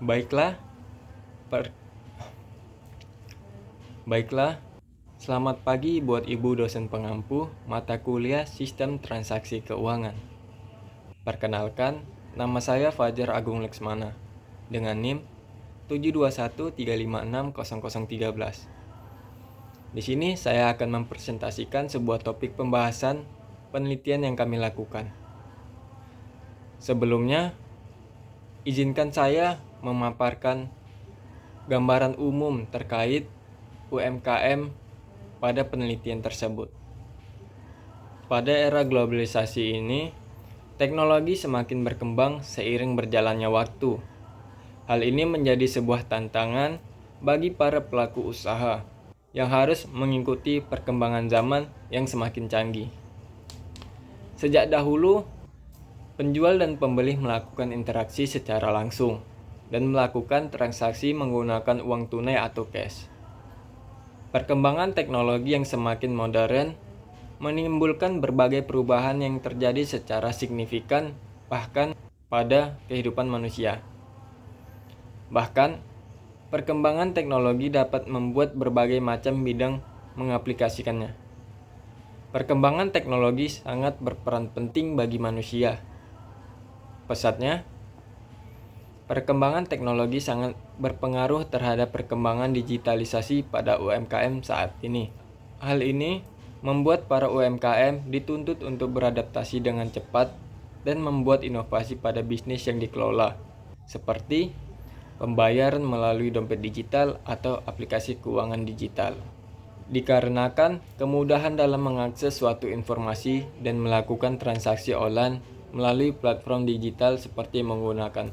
Baiklah, per- baiklah. Selamat pagi buat Ibu dosen pengampu mata kuliah Sistem Transaksi Keuangan. Perkenalkan, nama saya Fajar Agung Leksmana dengan NIM 72135600013. Di sini saya akan mempresentasikan sebuah topik pembahasan penelitian yang kami lakukan. Sebelumnya, izinkan saya memaparkan gambaran umum terkait UMKM pada penelitian tersebut. Pada era globalisasi ini, teknologi semakin berkembang seiring berjalannya waktu. Hal ini menjadi sebuah tantangan bagi para pelaku usaha yang harus mengikuti perkembangan zaman yang semakin canggih. Sejak dahulu, penjual dan pembeli melakukan interaksi secara langsung dan melakukan transaksi menggunakan uang tunai atau cash. Perkembangan teknologi yang semakin modern menimbulkan berbagai perubahan yang terjadi secara signifikan bahkan pada kehidupan manusia. Bahkan, perkembangan teknologi dapat membuat berbagai macam bidang mengaplikasikannya. Perkembangan teknologi sangat berperan penting bagi manusia. Pesatnya, perkembangan teknologi sangat berpengaruh terhadap perkembangan digitalisasi pada UMKM saat ini. Hal ini membuat para UMKM dituntut untuk beradaptasi dengan cepat dan membuat inovasi pada bisnis yang dikelola, seperti pembayaran melalui dompet digital atau aplikasi keuangan digital. Dikarenakan kemudahan dalam mengakses suatu informasi dan melakukan transaksi online melalui platform digital seperti menggunakan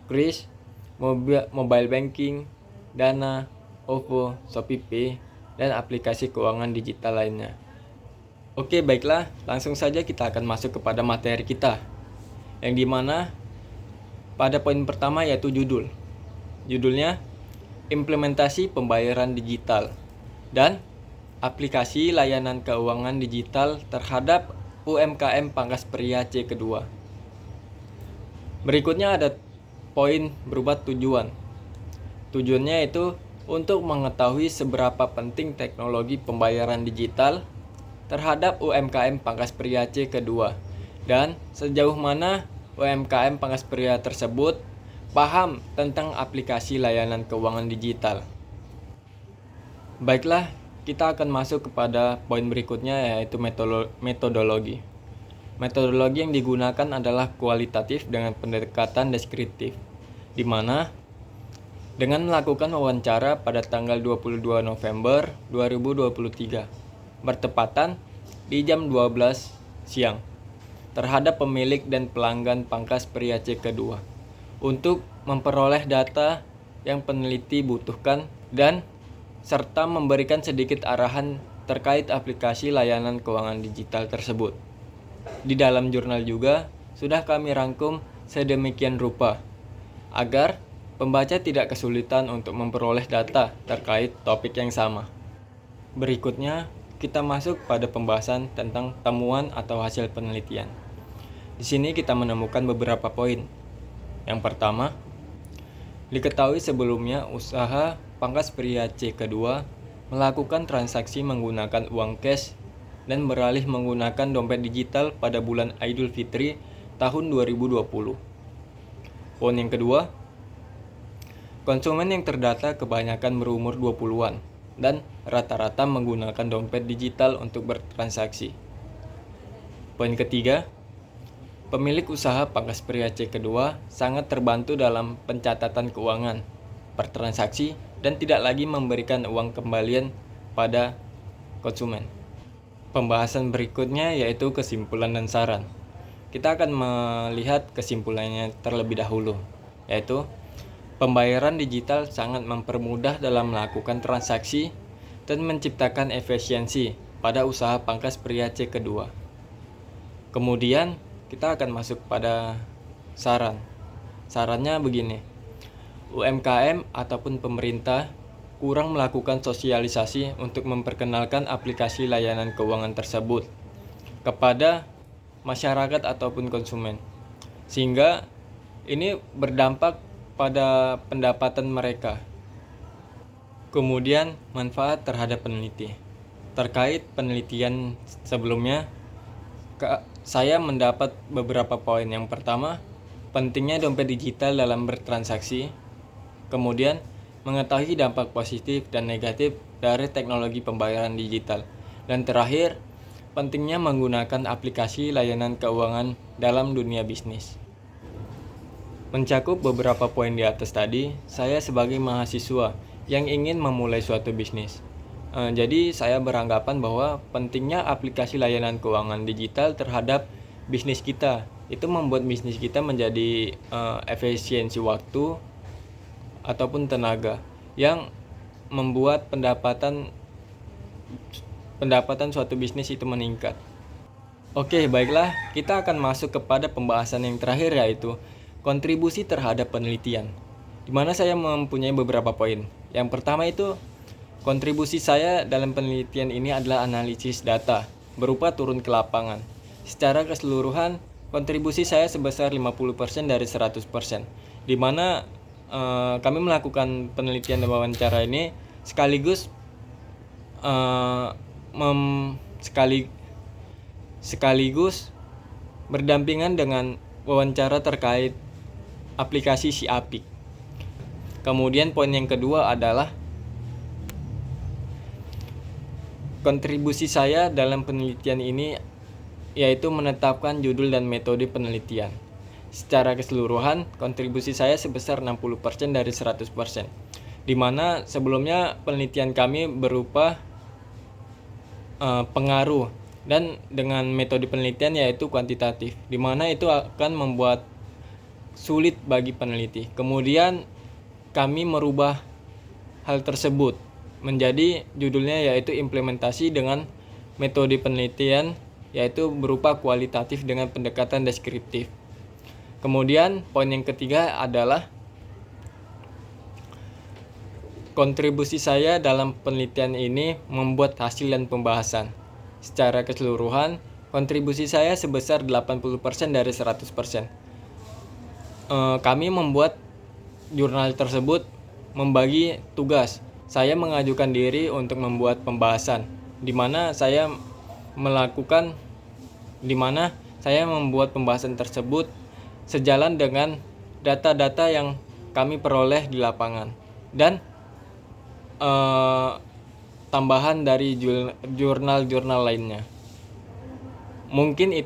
Kris, mobile banking, Dana, OVO, ShopeePay, dan aplikasi keuangan digital lainnya. Oke, baiklah, langsung saja kita akan masuk kepada materi kita, yang dimana pada poin pertama yaitu judul. Judulnya, Implementasi Pembayaran Digital dan Aplikasi Layanan Keuangan Digital terhadap UMKM Pangkas Pria C2. Berikutnya ada poin berupa tujuan. Tujuannya itu untuk mengetahui seberapa penting teknologi pembayaran digital terhadap UMKM Pangkas Pria C2 dan sejauh mana UMKM Pangkas Pria tersebut paham tentang aplikasi layanan keuangan digital. Baiklah, kita akan masuk kepada poin berikutnya yaitu metodologi. Metodologi yang digunakan adalah kualitatif dengan pendekatan deskriptif, di mana dengan melakukan wawancara pada tanggal 22 November 2023, bertepatan di jam 12 siang, terhadap pemilik dan pelanggan Pangkas Pria C2, untuk memperoleh data yang peneliti butuhkan dan serta memberikan sedikit arahan terkait aplikasi layanan keuangan digital tersebut. Di dalam jurnal juga sudah kami rangkum sedemikian rupa agar pembaca tidak kesulitan untuk memperoleh data terkait topik yang sama. Berikutnya, kita masuk pada pembahasan tentang temuan atau hasil penelitian. Di sini kita menemukan beberapa poin. Yang pertama, diketahui sebelumnya usaha Pangkas Pria C2 melakukan transaksi menggunakan uang cash dan beralih menggunakan dompet digital pada bulan Idul Fitri tahun 2020. Poin yang kedua, konsumen yang terdata kebanyakan berumur 20-an dan rata-rata menggunakan dompet digital untuk bertransaksi. Poin ketiga, pemilik usaha Pangkas Pria C2 sangat terbantu dalam pencatatan keuangan, bertransaksi, dan tidak lagi memberikan uang kembalian pada konsumen. Pembahasan berikutnya yaitu kesimpulan dan saran. Kita akan melihat kesimpulannya terlebih dahulu, yaitu pembayaran digital sangat mempermudah dalam melakukan transaksi dan menciptakan efisiensi pada usaha Pangkas Pria C2. Kemudian kita akan masuk pada saran. Sarannya begini, UMKM ataupun pemerintah kurang melakukan sosialisasi untuk memperkenalkan aplikasi layanan keuangan tersebut kepada masyarakat ataupun konsumen, sehingga ini berdampak pada pendapatan mereka. Kemudian, manfaat terhadap peneliti. Terkait penelitian sebelumnya, saya mendapat beberapa poin. Yang pertama, pentingnya dompet digital dalam bertransaksi. Kemudian, mengetahui dampak positif dan negatif dari teknologi pembayaran digital. Dan terakhir, pentingnya menggunakan aplikasi layanan keuangan dalam dunia bisnis. Mencakup beberapa poin di atas tadi, saya sebagai mahasiswa yang ingin memulai suatu bisnis. Jadi saya beranggapan bahwa pentingnya aplikasi layanan keuangan digital terhadap bisnis kita. Itu membuat bisnis kita menjadi efisiensi waktu ataupun tenaga yang membuat pendapatan suatu bisnis itu meningkat. Oke, baiklah, kita akan masuk kepada pembahasan yang terakhir, yaitu kontribusi terhadap penelitian, di mana saya mempunyai beberapa poin. Yang pertama itu, kontribusi saya dalam penelitian ini adalah analisis data berupa turun ke lapangan. Secara keseluruhan, kontribusi saya sebesar 50% dari 100%, di mana kami melakukan penelitian dan wawancara ini sekaligus berdampingan dengan wawancara terkait aplikasi Siapik. Kemudian poin yang kedua adalah kontribusi saya dalam penelitian ini yaitu menetapkan judul dan metode penelitian. Secara keseluruhan, kontribusi saya sebesar 60% dari 100%, di mana sebelumnya penelitian kami berupa pengaruh dan dengan metode penelitian yaitu kuantitatif, di mana itu akan membuat sulit bagi peneliti. Kemudian kami merubah hal tersebut menjadi judulnya yaitu implementasi dengan metode penelitian yaitu berupa kualitatif dengan pendekatan deskriptif. Kemudian poin yang ketiga adalah kontribusi saya dalam penelitian ini membuat hasil dan pembahasan. Secara keseluruhan, kontribusi saya sebesar 80% dari 100%. Kami membuat jurnal tersebut membagi tugas. Saya mengajukan diri untuk membuat pembahasan, di mana saya membuat pembahasan tersebut sejalan dengan data-data yang kami peroleh di lapangan dan tambahan dari jurnal-jurnal lainnya. Mungkin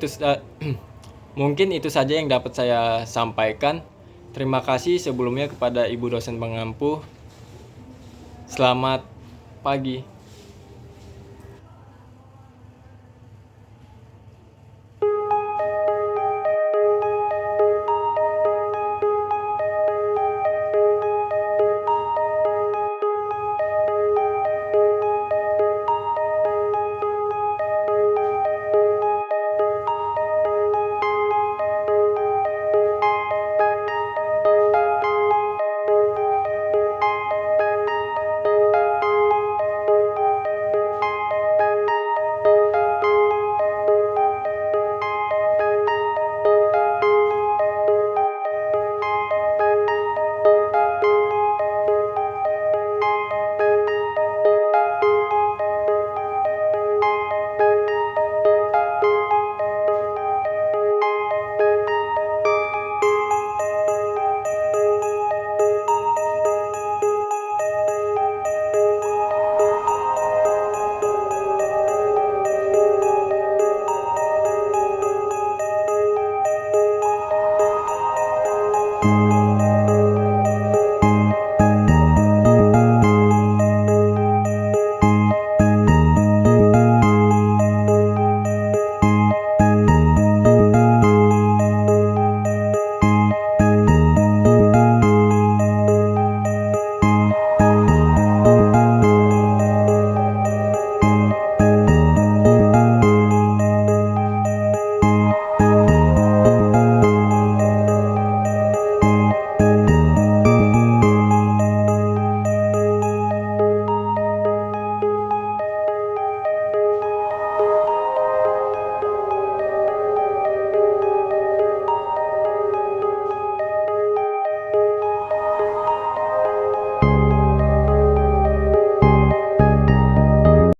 itu saja yang dapat saya sampaikan. Terima kasih sebelumnya kepada Ibu dosen pengampu. Selamat pagi.